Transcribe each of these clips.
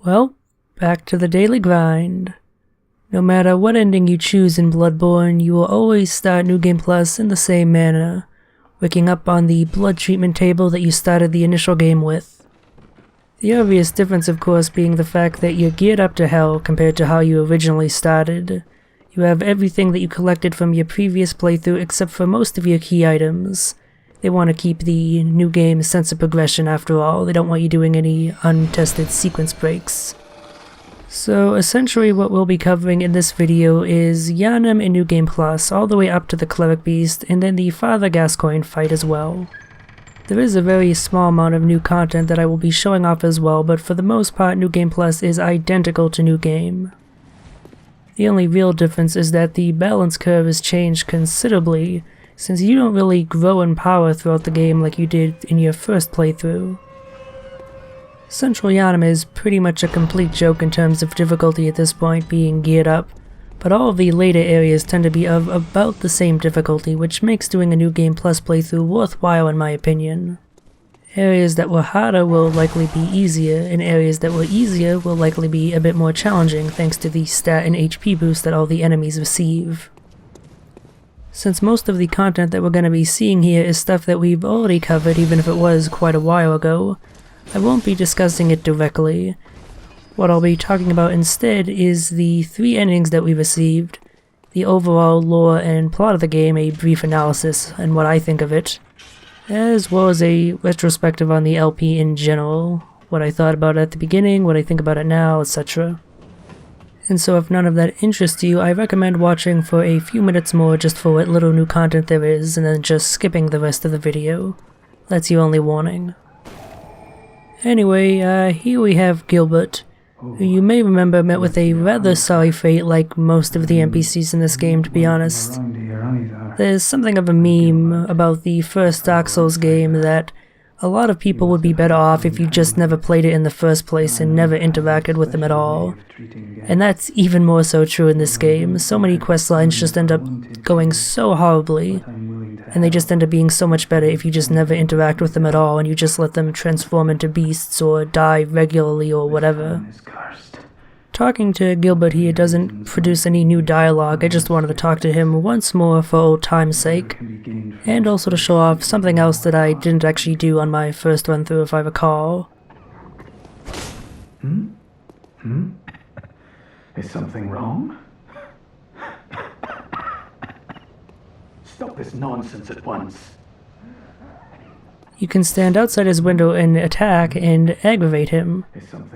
Well, back to the daily grind. No matter what ending you choose in Bloodborne, you will always start New Game Plus in the same manner, waking up on the blood treatment table that you started the initial game with. The obvious difference, of course, being the fact that you're geared up to hell compared to how you originally started. You have everything that you collected from your previous playthrough except for most of your key items. They want to keep the new game's sense of progression after all. They don't want you doing any untested sequence breaks. So essentially what we'll be covering in this video is Yharnam in New Game Plus, all the way up to the Cleric Beast, and then the Father Gascoigne fight as well. There is a very small amount of new content that I will be showing off as well, but for the most part New Game Plus is identical to New Game. The only real difference is that the balance curve has changed considerably, since you don't really grow in power throughout the game like you did in your first playthrough. Central Yharnam is pretty much a complete joke in terms of difficulty at this point, being geared up, but all of the later areas tend to be of about the same difficulty, which makes doing a New Game Plus playthrough worthwhile in my opinion. Areas that were harder will likely be easier, and areas that were easier will likely be a bit more challenging thanks to the stat and HP boost that all the enemies receive. Since most of the content that we're going to be seeing here is stuff that we've already covered even if it was quite a while ago, I won't be discussing it directly. What I'll be talking about instead is the 3 endings that we received, the overall lore and plot of the game, a brief analysis and what I think of it, as well as a retrospective on the LP in general, what I thought about it at the beginning, what I think about it now, etc. And so if none of that interests you, I recommend watching for a few minutes more just for what little new content there is, and then just skipping the rest of the video. That's your only warning. Anyway, here we have Gilbert, who you may remember met with a rather sorry fate like most of the NPCs in this game, to be honest. There's something of a meme about the first Dark Souls game that a lot of people would be better off if you just never played it in the first place and never interacted with them at all. And that's even more so true in this game. So many questlines just end up going so horribly, and they just end up being so much better if you just never interact with them at all and you just let them transform into beasts or die regularly or whatever. Talking to Gilbert here doesn't produce any new dialogue. I just wanted to talk to him once more for old time's sake, and also to show off something else that I didn't actually do on my first run through, if I recall. Is something wrong? Stop this nonsense at once. You can stand outside his window and attack and aggravate him.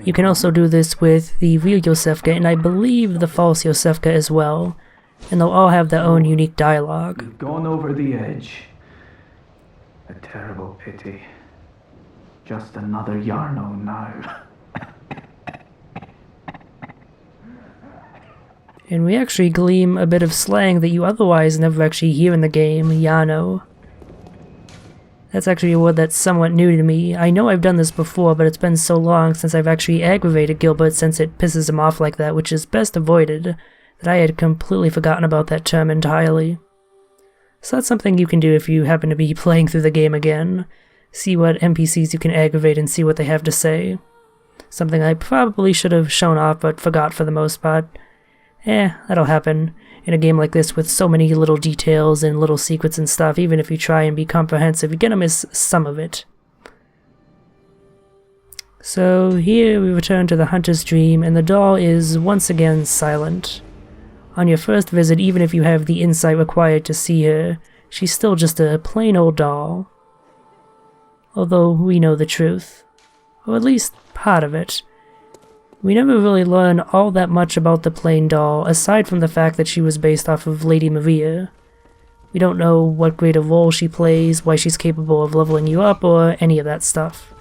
You can also do this with the real Yosefka and I believe the false Yosefka as well, and they'll all have their own unique dialogue. You've gone over the edge. A terrible pity. Just another Yarno now. And we actually glean a bit of slang that you otherwise never actually hear in the game, Yarno. That's actually a word that's somewhat new to me. I know I've done this before, but it's been so long since I've actually aggravated Gilbert since it pisses him off like that, which is best avoided, that I had completely forgotten about that term entirely. So that's something you can do if you happen to be playing through the game again. See what NPCs you can aggravate and see what they have to say. Something I probably should have shown off but forgot for the most part. That'll happen in a game like this with so many little details and little secrets and stuff. Even if you try and be comprehensive, you're gonna miss some of it. So here we return to the Hunter's Dream, and the doll is once again silent. On your first visit, even if you have the insight required to see her, she's still just a plain old doll. Although we know the truth. Or at least part of it. We never really learn all that much about the plain doll, aside from the fact that she was based off of Lady Maria. We don't know what greater role she plays, why she's capable of leveling you up, or any of that stuff.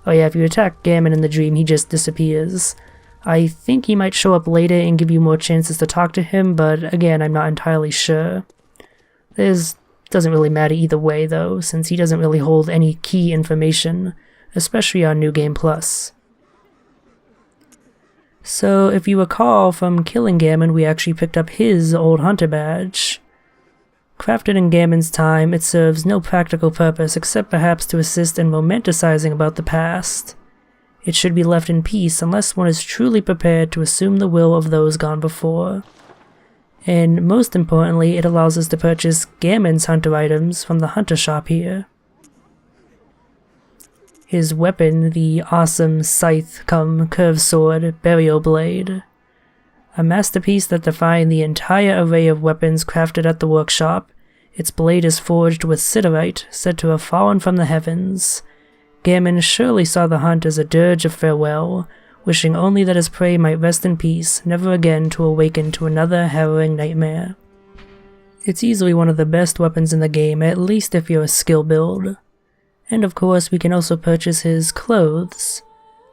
Oh yeah, if you attack Gammon in the dream, he just disappears. I think he might show up later and give you more chances to talk to him, but again, I'm not entirely sure. This doesn't really matter either way though, since he doesn't really hold any key information, especially on New Game Plus. So, if you recall from killing Gammon, we actually picked up his old hunter badge. Crafted in Gammon's time, it serves no practical purpose except perhaps to assist in romanticizing about the past. It should be left in peace unless one is truly prepared to assume the will of those gone before. And most importantly, it allows us to purchase Gammon's hunter items from the hunter shop here. His weapon, the awesome scythe-cum-curved sword, Burial Blade. A masterpiece that defined the entire array of weapons crafted at the workshop. Its blade is forged with siderite, said to have fallen from the heavens. Gammon surely saw the hunt as a dirge of farewell, wishing only that his prey might rest in peace, never again to awaken to another harrowing nightmare. It's easily one of the best weapons in the game, at least if you're a skill build. And of course, we can also purchase his clothes.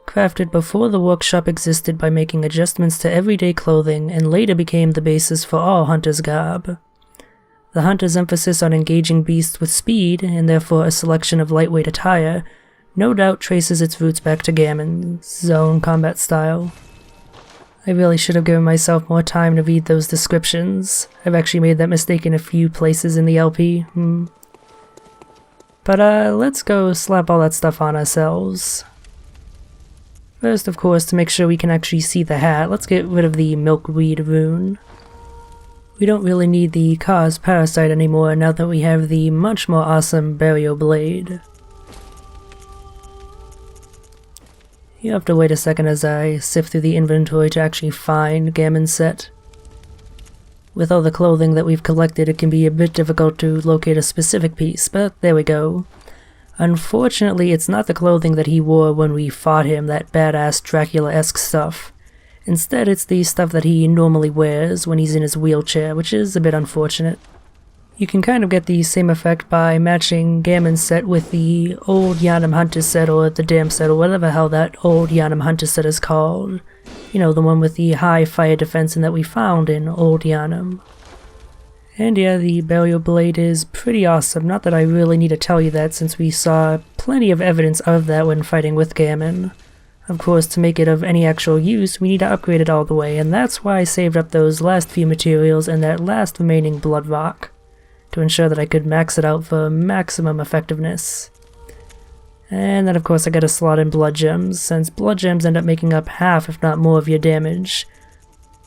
Crafted before the workshop existed by making adjustments to everyday clothing and later became the basis for all hunter's garb. The hunter's emphasis on engaging beasts with speed, and therefore a selection of lightweight attire, no doubt traces its roots back to Gammon's own combat style. I really should have given myself more time to read those descriptions. I've actually made that mistake in a few places in the LP. But let's go slap all that stuff on ourselves. First, of course, to make sure we can actually see the hat, let's get rid of the milkweed rune. We don't really need the cause parasite anymore now that we have the much more awesome Burial Blade. You have to wait a second as I sift through the inventory to actually find Gammon's set. With all the clothing that we've collected, it can be a bit difficult to locate a specific piece, but there we go. Unfortunately, it's not the clothing that he wore when we fought him, that badass Dracula-esque stuff. Instead, it's the stuff that he normally wears when he's in his wheelchair, which is a bit unfortunate. You can kind of get the same effect by matching Gammon's set with the old Yharnam Hunter set, or the Dam set, or whatever the hell that old Yharnam Hunter set is called. You know, the one with the high fire defense and that we found in old Yharnam. And yeah, the Burial Blade is pretty awesome, not that I really need to tell you that since we saw plenty of evidence of that when fighting with Gammon. Of course, to make it of any actual use, we need to upgrade it all the way, and that's why I saved up those last few materials and that last remaining blood rock, to ensure that I could max it out for maximum effectiveness. And then of course I gotta slot in blood gems, since blood gems end up making up half if not more of your damage.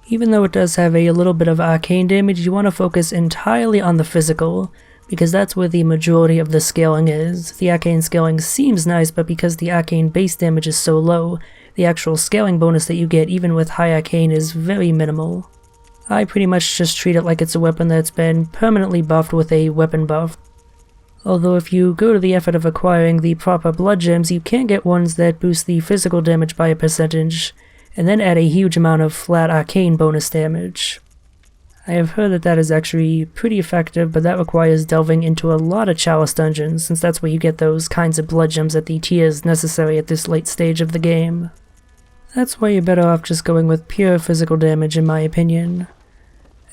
Even though it does have a little bit of arcane damage, you want to focus entirely on the physical, because that's where the majority of the scaling is. The arcane scaling seems nice, but because the arcane base damage is so low, the actual scaling bonus that you get even with high arcane is very minimal. I pretty much just treat it like it's a weapon that's been permanently buffed with a weapon buff. Although if you go to the effort of acquiring the proper blood gems, you can get ones that boost the physical damage by a percentage, and then add a huge amount of flat arcane bonus damage. I have heard that that is actually pretty effective, but that requires delving into a lot of Chalice dungeons, since that's where you get those kinds of blood gems at the tiers necessary at this late stage of the game. That's why you're better off just going with pure physical damage in my opinion.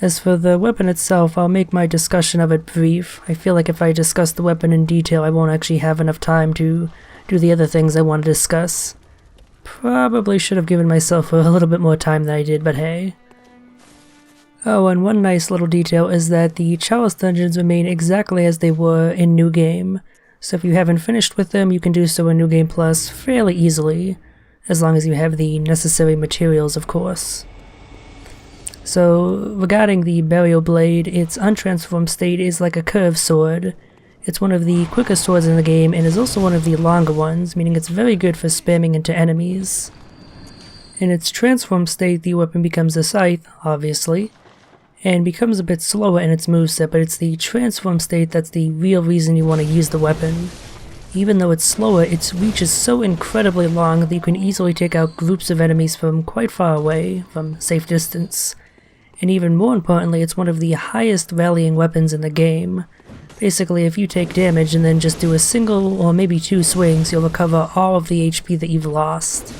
As for the weapon itself, I'll make my discussion of it brief. I feel like if I discuss the weapon in detail, I won't actually have enough time to do the other things I want to discuss. Probably should have given myself a little bit more time than I did, but hey. Oh, and one nice little detail is that the Chalice dungeons remain exactly as they were in New Game, so if you haven't finished with them, you can do so in New Game Plus fairly easily, as long as you have the necessary materials, of course. So, regarding the Burial Blade, its untransformed state is like a curved sword. It's one of the quickest swords in the game and is also one of the longer ones, meaning it's very good for spamming into enemies. In its transformed state, the weapon becomes a scythe, obviously, and becomes a bit slower in its moveset, but it's the transformed state that's the real reason you want to use the weapon. Even though it's slower, its reach is so incredibly long that you can easily take out groups of enemies from quite far away, from safe distance. And even more importantly, it's one of the highest rallying weapons in the game. Basically, if you take damage and then just do a single or maybe two swings, you'll recover all of the HP that you've lost.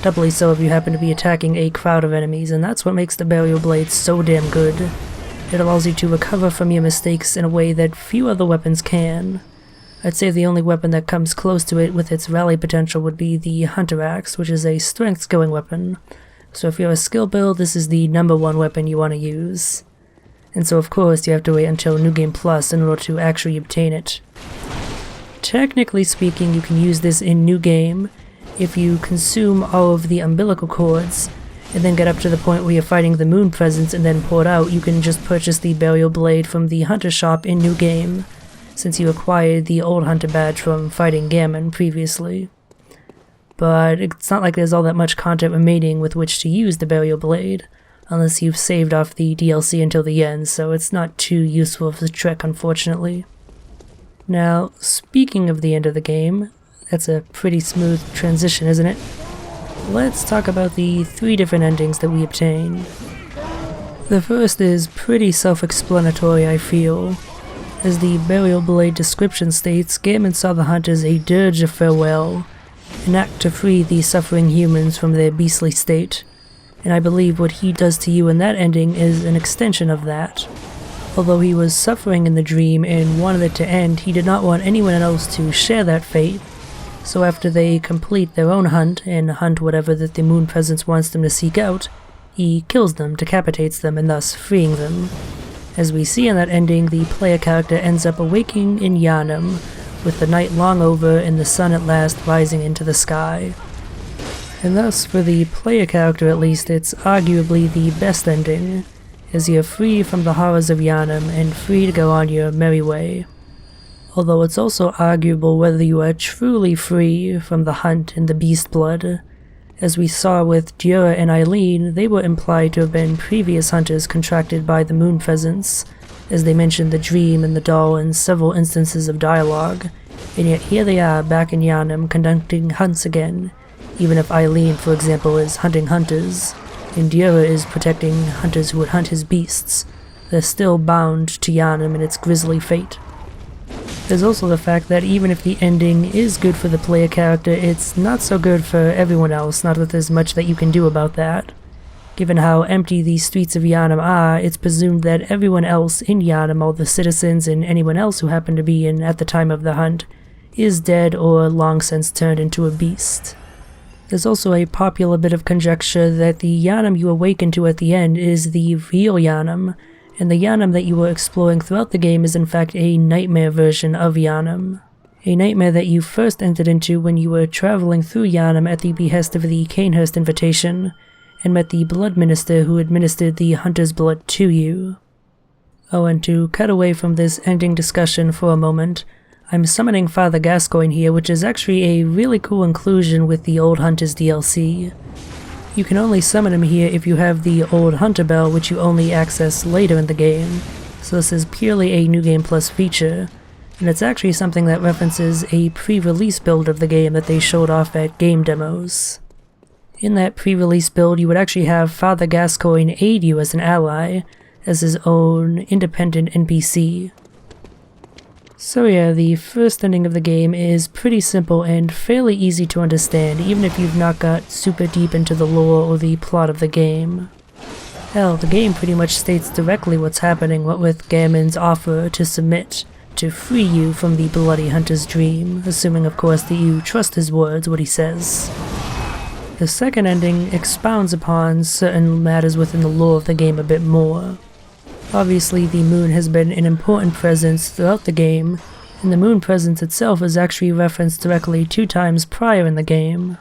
Doubly so if you happen to be attacking a crowd of enemies, and that's what makes the Burial Blade so damn good. It allows you to recover from your mistakes in a way that few other weapons can. I'd say the only weapon that comes close to it with its rally potential would be the Hunter Axe, which is a strength scaling weapon. So if you're a skill build, this is the #1 weapon you want to use. And so of course you have to wait until New Game Plus in order to actually obtain it. Technically speaking, you can use this in New Game, if you consume all of the umbilical cords, and then get up to the point where you're fighting the moon presence and then pull it out, you can just purchase the burial blade from the hunter shop in New Game, since you acquired the old hunter badge from fighting Gammon previously. But it's not like there's all that much content remaining with which to use the burial blade, unless you've saved off the DLC until the end, so it's not too useful of a trick, unfortunately. Now, speaking of the end of the game, that's a pretty smooth transition, isn't it? Let's talk about the 3 different endings that we obtain. The first is pretty self-explanatory, I feel. As the burial blade description states, Gammon saw the hunt as a dirge of farewell, an act to free the suffering humans from their beastly state, and I believe what he does to you in that ending is an extension of that. Although he was suffering in the dream and wanted it to end, he did not want anyone else to share that fate, so after they complete their own hunt and hunt whatever that the moon presence wants them to seek out, he kills them, decapitates them, and thus freeing them. As we see in that ending, the player character ends up awaking in Yharnam, with the night long over and the sun at last rising into the sky. And thus, for the player character at least, it's arguably the best ending, as you're free from the horrors of Yharnam and free to go on your merry way. Although it's also arguable whether you are truly free from the hunt and the beast blood. As we saw with Dura and Eileen, they were implied to have been previous hunters contracted by the moon presence, as they mentioned the dream and the doll in several instances of dialogue, and yet here they are back in Yharnam conducting hunts again, even if Eileen, for example, is hunting hunters, and Dura is protecting hunters who would hunt his beasts. They're still bound to Yharnam and its grisly fate. There's also the fact that even if the ending is good for the player character, it's not so good for everyone else, not that there's much that you can do about that. Given how empty the streets of Yharnam are, it's presumed that everyone else in Yharnam, all the citizens and anyone else who happened to be in at the time of the hunt, is dead or long since turned into a beast. There's also a popular bit of conjecture that the Yharnam you awaken to at the end is the real Yharnam, and the Yharnam that you were exploring throughout the game is in fact a nightmare version of Yharnam. A nightmare that you first entered into when you were traveling through Yharnam at the behest of the Canehurst invitation, and met the blood minister who administered the hunter's blood to you. Oh, and to cut away from this ending discussion for a moment, I'm summoning Father Gascoigne here, which is actually a really cool inclusion with the Old Hunters DLC. You can only summon him here if you have the Old Hunter Bell, which you only access later in the game, so this is purely a New Game Plus feature, and it's actually something that references a pre-release build of the game that they showed off at game demos. In that pre-release build, you would actually have Father Gascoigne aid you as an ally, as his own independent NPC. So yeah, the first ending of the game is pretty simple and fairly easy to understand, even if you've not got super deep into the lore or the plot of the game. Hell, the game pretty much states directly what's happening, what with Gammon's offer to submit, to free you from the bloody hunter's dream, assuming of course that you trust his words, what he says. The second ending expounds upon certain matters within the lore of the game a bit more. Obviously, the moon has been an important presence throughout the game, and the moon presence itself is actually referenced directly 2 times prior in the game.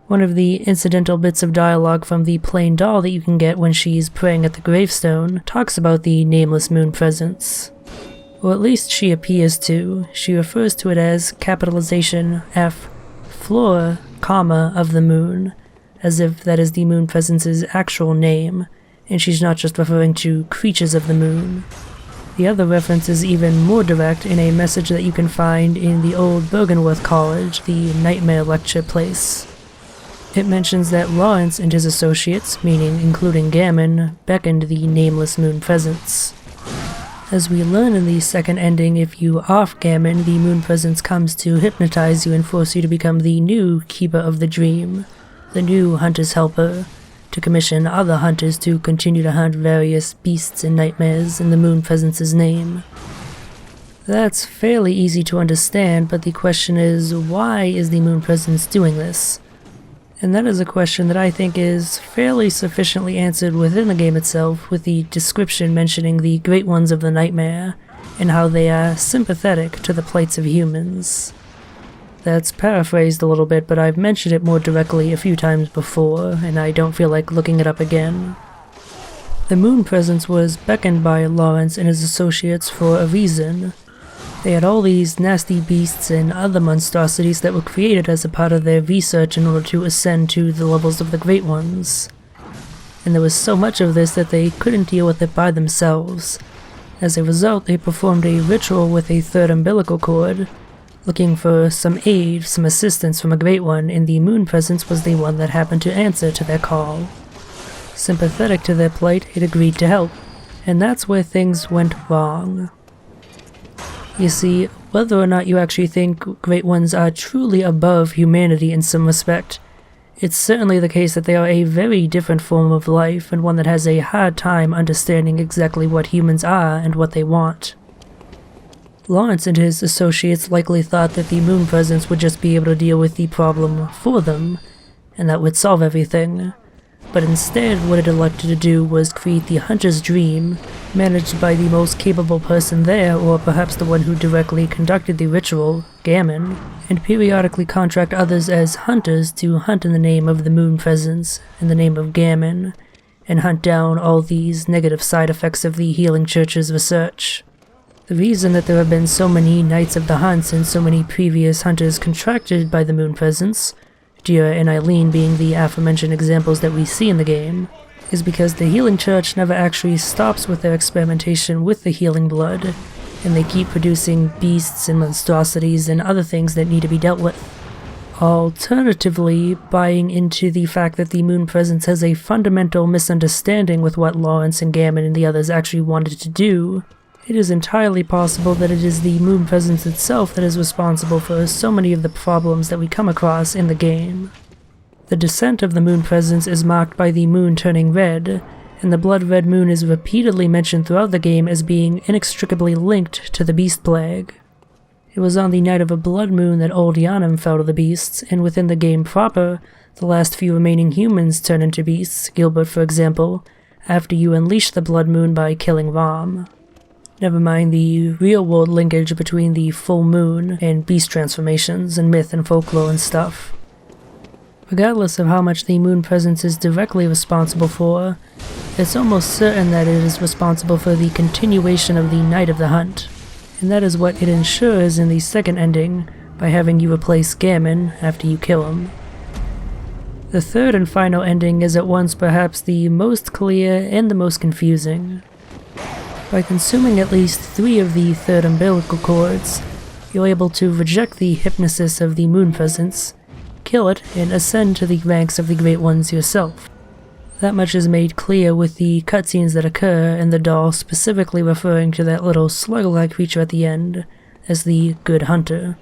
One of the incidental bits of dialogue from the plain doll that you can get when she's praying at the gravestone talks about the nameless moon presence. Or at least she appears to. She refers to it as capitalization F, flora, comma, of the moon, as if that is the moon presence's actual name, and she's not just referring to creatures of the moon. The other reference is even more direct in a message that you can find in the old Bergenworth College, the Nightmare Lecture place. It mentions that Lawrence and his associates, meaning including Gammon, beckoned the nameless moon presence. As we learn in the second ending, if you off Gammon, the moon presence comes to hypnotize you and force you to become the new Keeper of the Dream, the new Hunter's Helper, to commission other hunters to continue to hunt various beasts and nightmares in the moon presence's name. That's fairly easy to understand, but the question is, why is the moon presence doing this? And that is a question that I think is fairly sufficiently answered within the game itself, with the description mentioning the Great Ones of the Nightmare, and how they are sympathetic to the plights of humans. that's paraphrased a little bit, but I've mentioned it more directly a few times before, and I don't feel like looking it up again. The moon presence was beckoned by Lawrence and his associates for a reason. They had all these nasty beasts and other monstrosities that were created as a part of their research in order to ascend to the levels of the Great Ones. And there was so much of this that they couldn't deal with it by themselves. As a result, they performed a ritual with a third umbilical cord, looking for some aid, some assistance from a Great One, and the moon presence was the one that happened to answer to their call. Sympathetic to their plight, it agreed to help, and that's where things went wrong. You see, whether or not you actually think Great Ones are truly above humanity in some respect, it's certainly the case that they are a very different form of life, and one that has a hard time understanding exactly what humans are and what they want. Lawrence and his associates likely thought that the moon presence would just be able to deal with the problem for them, and that would solve everything. But instead, what it elected to do was create the Hunter's Dream, managed by the most capable person there, or perhaps the one who directly conducted the ritual, Gammon, and periodically contract others as hunters to hunt in the name of the moon presence, in the name of Gammon, and hunt down all these negative side effects of the Healing Church's research. The reason that there have been so many Knights of the Hunts and so many previous hunters contracted by the moon presence, Gia and Eileen being the aforementioned examples that we see in the game, is because the Healing Church never actually stops with their experimentation with the healing blood, and they keep producing beasts and monstrosities and other things that need to be dealt with. Alternatively, buying into the fact that the moon presence has a fundamental misunderstanding with what Lawrence and Gammon and the others actually wanted to do, it is entirely possible that it is the moon presence itself that is responsible for so many of the problems that we come across in the game. The descent of the moon presence is marked by the moon turning red, and the blood red moon is repeatedly mentioned throughout the game as being inextricably linked to the beast plague. It was on the night of a blood moon that old Yharnam fell to the beasts, and within the game proper, the last few remaining humans turn into beasts, Gilbert for example, after you unleash the blood moon by killing Rom. Never mind the real-world linkage between the full moon and beast transformations and myth and folklore and stuff. Regardless of how much the moon presence is directly responsible for, it's almost certain that it is responsible for the continuation of the Night of the Hunt, and that is what it ensures in the second ending by having you replace Gammon after you kill him. The third and final ending is at once perhaps the most clear and the most confusing. By consuming at least 3 of the third umbilical cords, you're able to reject the hypnosis of the moon presence, kill it, and ascend to the ranks of the Great Ones yourself. That much is made clear with the cutscenes that occur, and the doll specifically referring to that little slug-like creature at the end as the Good Hunter.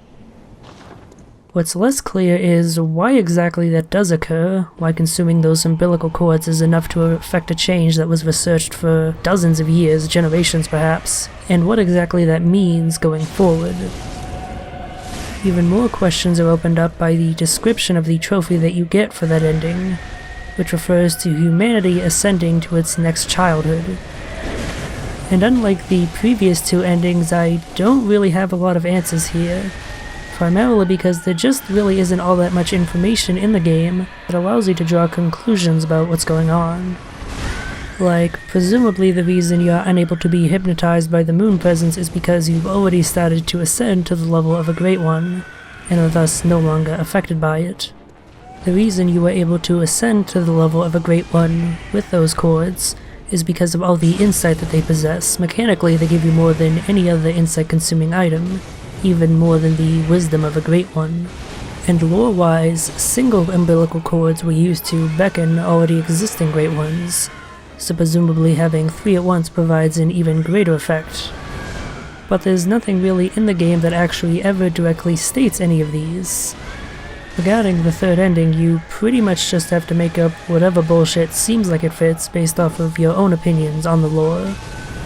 What's less clear is why exactly that does occur, why consuming those umbilical cords is enough to affect a change that was researched for dozens of years, generations perhaps, and what exactly that means going forward. Even more questions are opened up by the description of the trophy that you get for that ending, which refers to humanity ascending to its next childhood. And unlike the previous 2 endings, I don't really have a lot of answers here. Primarily because there just really isn't all that much information in the game that allows you to draw conclusions about what's going on. Like, presumably the reason you are unable to be hypnotized by the moon presence is because you've already started to ascend to the level of a Great One, and are thus no longer affected by it. The reason you were able to ascend to the level of a Great One with those cords is because of all the insight that they possess. Mechanically, they give you more than any other insight-consuming item, even more than the wisdom of a Great One. And lore-wise, single umbilical cords were used to beckon already existing Great Ones, so presumably having 3 at once provides an even greater effect. But there's nothing really in the game that actually ever directly states any of these. Regarding the third ending, you pretty much just have to make up whatever bullshit seems like it fits based off of your own opinions on the lore.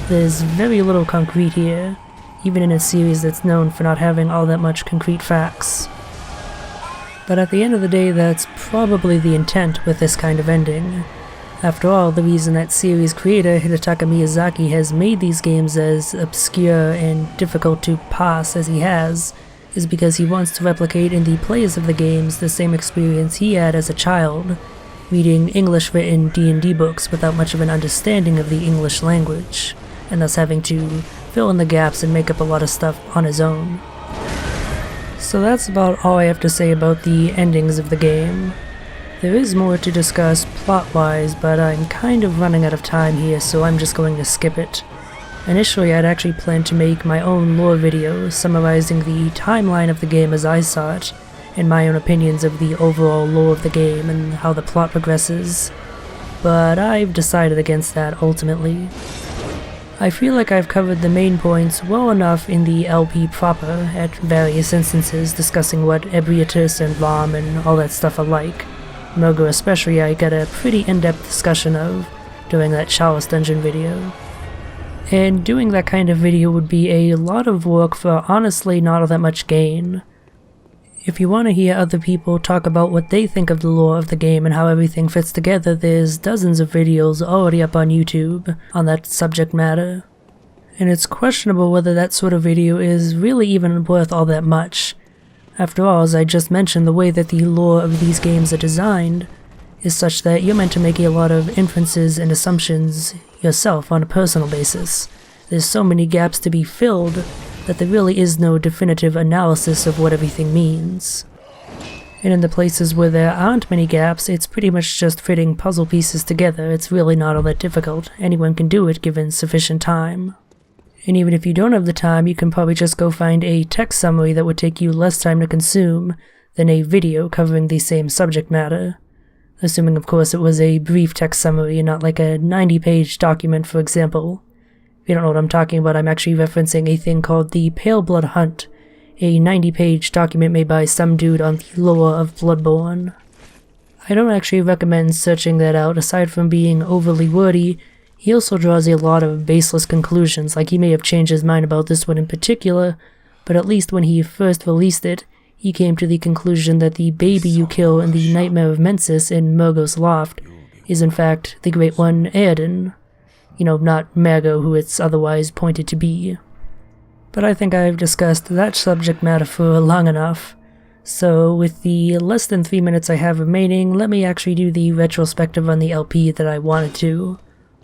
There's very little concrete here, even in a series that's known for not having all that much concrete facts. But at the end of the day, that's probably the intent with this kind of ending. After all, the reason that series creator Hidetaka Miyazaki has made these games as obscure and difficult to pass as he has is because he wants to replicate in the players of the games the same experience he had as a child, reading English-written D&D books without much of an understanding of the English language, and thus having to fill in the gaps and make up a lot of stuff on his own. So that's about all I have to say about the endings of the game. There is more to discuss plot-wise, but I'm kind of running out of time here, so I'm just going to skip it. Initially, I'd actually planned to make my own lore video summarizing the timeline of the game as I saw it, and my own opinions of the overall lore of the game and how the plot progresses, but I've decided against that ultimately. I feel like I've covered the main points well enough in the LP proper at various instances, discussing what Ebrietus and Rom and all that stuff are like. Murgo especially I got a pretty in-depth discussion of during that Chalice Dungeon video. And doing that kind of video would be a lot of work for honestly not all that much gain. If you want to hear other people talk about what they think of the lore of the game and how everything fits together, there's dozens of videos already up on YouTube on that subject matter. And it's questionable whether that sort of video is really even worth all that much. After all, as I just mentioned, the way that the lore of these games are designed is such that you're meant to make a lot of inferences and assumptions yourself on a personal basis. There's so many gaps to be filled that there really is no definitive analysis of what everything means. And in the places where there aren't many gaps, it's pretty much just fitting puzzle pieces together. It's really not all that difficult. Anyone can do it given sufficient time. And even if you don't have the time, you can probably just go find a text summary that would take you less time to consume than a video covering the same subject matter. Assuming, of course, it was a brief text summary and not like a 90-page document, for example. If you don't know what I'm talking about, I'm actually referencing a thing called the Pale Blood Hunt, a 90-page document made by some dude on the lore of Bloodborne. I don't actually recommend searching that out. Aside from being overly wordy, he also draws a lot of baseless conclusions, like he may have changed his mind about this one in particular, but at least when he first released it, he came to the conclusion that the baby you kill in the Nightmare of Mensis in Murgo's Loft is in fact the Great One Eärden. You know, not Mergo, who it's otherwise pointed to be. But I think I've discussed that subject matter for long enough. So with the less than 3 minutes I have remaining, let me actually do the retrospective on the LP that I wanted to.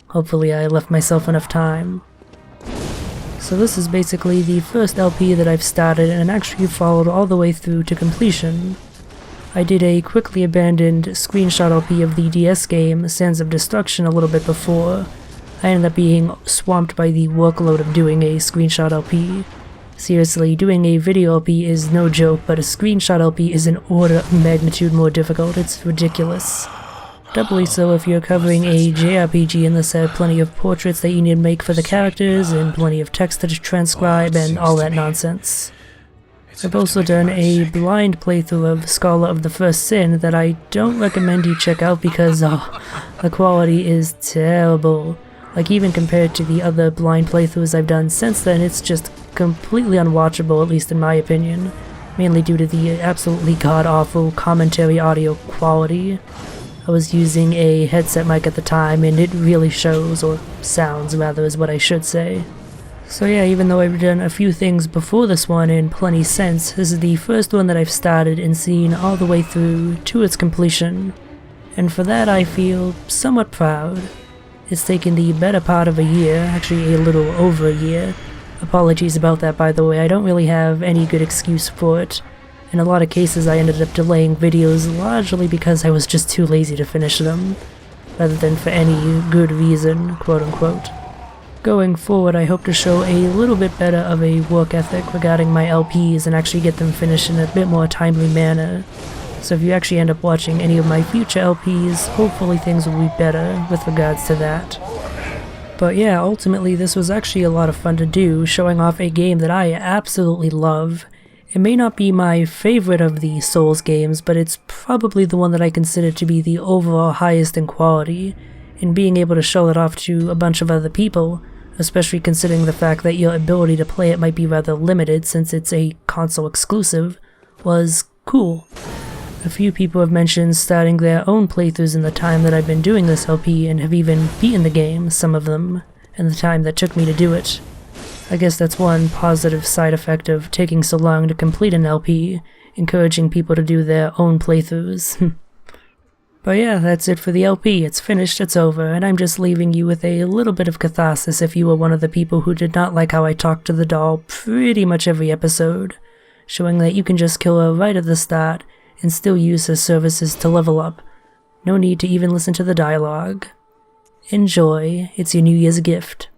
Hopefully I left myself enough time. So this is basically the first LP that I've started and actually followed all the way through to completion. I did a quickly abandoned screenshot LP of the DS game Sands of Destruction a little bit before. I ended up being swamped by the workload of doing a screenshot LP. Seriously, doing a video LP is no joke, but a screenshot LP is an order of magnitude more difficult. It's ridiculous. Doubly so if you're covering a JRPG and this had plenty of portraits that you need to make for the characters and plenty of text to transcribe and all that nonsense. I've also done a blind playthrough of Scholar of the First Sin that I don't recommend you check out because the quality is terrible. Like even compared to the other blind playthroughs I've done since then, it's just completely unwatchable, at least in my opinion. Mainly due to the absolutely god-awful commentary audio quality. I was using a headset mic at the time and it really shows, or sounds rather is what I should say. So yeah, even though I've done a few things before this one in plenty since, this is the first one that I've started and seen all the way through to its completion. And for that I feel somewhat proud. It's taken the better part of a year, actually a little over a year. Apologies about that, by the way. I don't really have any good excuse for it. In a lot of cases I ended up delaying videos largely because I was just too lazy to finish them, rather than for any good reason, quote unquote. Going forward I hope to show a little bit better of a work ethic regarding my LPs and actually get them finished in a bit more timely manner. So if you actually end up watching any of my future LPs, hopefully things will be better with regards to that. But yeah, ultimately this was actually a lot of fun to do, showing off a game that I absolutely love. It may not be my favorite of the Souls games, but it's probably the one that I consider to be the overall highest in quality, and being able to show it off to a bunch of other people, especially considering the fact that your ability to play it might be rather limited since it's a console exclusive, was cool. A few people have mentioned starting their own playthroughs in the time that I've been doing this LP and have even beaten the game, some of them, in the time that took me to do it. I guess that's one positive side effect of taking so long to complete an LP, encouraging people to do their own playthroughs. But yeah, that's it for the LP. It's finished, it's over, and I'm just leaving you with a little bit of catharsis if you were one of the people who did not like how I talked to the doll pretty much every episode, showing that you can just kill her right at the start and still use her services to level up. No need to even listen to the dialogue. Enjoy, it's your New Year's gift.